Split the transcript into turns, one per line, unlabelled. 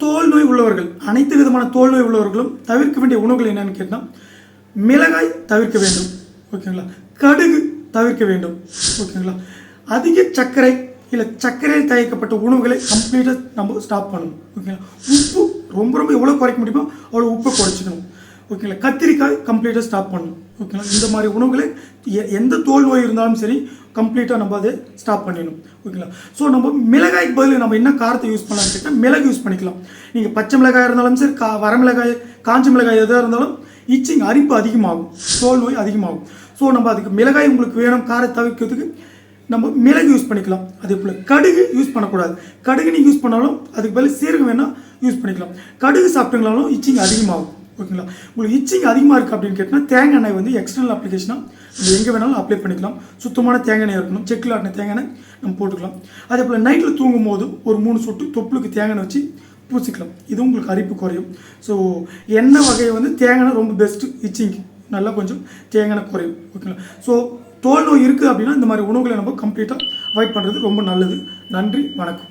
தோல் நோய் உள்ளவர்கள், அனைத்து விதமான தோல் நோய் உள்ளவர்களும் தவிர்க்க வேண்டிய உணவுகள் என்னன்னு கேட்டால், மிளகாய் தவிர்க்க வேண்டும். ஓகேங்களா? கடுகு தவிர்க்க வேண்டும். ஓகேங்களா? அதிக சர்க்கரை இல்லை சர்க்கரையில் தயாரிக்கப்பட்ட உணவுகளை கம்ப்ளீட்டாக நம்ம ஸ்டாப் பண்ணணும். ஓகேங்களா? உப்பு ரொம்ப ரொம்ப எவ்வளோ குறைக்க முடியுமோ அவ்வளோ உப்பை குறைச்சிக்கணும். ஓகேங்களா? கத்திரிக்காய் கம்ப்ளீட்டாக ஸ்டாப் பண்ணணும். ஓகேங்களா? இந்த மாதிரி உணவுகளை எந்த தோல் நோய் இருந்தாலும் சரி கம்ப்ளீட்டாக நம்ம அதை ஸ்டாப் பண்ணிடணும். ஓகேங்களா? ஸோ நம்ம மிளகாய்க்கு பதில் நம்ம என்ன காரத்தை யூஸ் பண்ணலாம்னு கேட்டால் மிளகு யூஸ் பண்ணிக்கலாம். நீங்கள் பச்சை மிளகாய் இருந்தாலும் சரி, வரமிளகாய், காஞ்ச மிளகாய் எதாக இருந்தாலும் இச்சிங் அரிப்பு அதிகமாகும், தோல் நோய் அதிகமாகும். ஸோ நம்ம அதுக்கு மிளகாய் உங்களுக்கு வேணும் காரத்தை தவிர்க்கிறதுக்கு நம்ம மிளகு யூஸ் பண்ணிக்கலாம். அதே போல் கடுகு யூஸ் பண்ணக்கூடாது. கடுகு நீங்கள் யூஸ் பண்ணாலும் அதுக்கு பதில் சீரகம் வேணால் யூஸ் பண்ணிக்கலாம். கடுகு சாப்பிட்டுங்களாலும் இச்சிங் அதிகமாகும். ஓகேங்களா? உங்களுக்கு இச்சிங் அதிகமாக இருக்குது அப்படின்னு கேட்டால் தேங்காய் எண்ணெய் வந்து எக்ஸ்டர்னல் அப்ளிகேஷனாக நம்ம எங்கே வேணாலும் அப்ளை பண்ணிக்கலாம். சுத்தமான தேங்காய் எண்ணெய் இருக்கணும், செக்கில் ஆட்டின தேங்காய் எண்ணெய் நம்ம போட்டுக்கலாம். அதே போல் நைட்டில் தூங்கும் போது ஒரு 3 சொட்டு தொப்புளுக்கு தேங்காய் எண்ணெய் வச்சு பூசிக்கலாம். இது உங்களுக்கு அரிப்பு குறையும். ஸோ எண்ணெய் வகையை வந்து தேங்காய் எண்ணெய் ரொம்ப பெஸ்ட்டு, இச்சிங் நல்லா கொஞ்சம் தேங்காய் எண்ணெய் குறையும். ஓகேங்களா? ஸோ தோல் நோய் இருக்குது அப்படின்னா இந்த மாதிரி உணவுகளை நம்ம கம்ப்ளீட்டாக அவாய்ட் பண்ணுறது ரொம்ப நல்லது. நன்றி, வணக்கம்.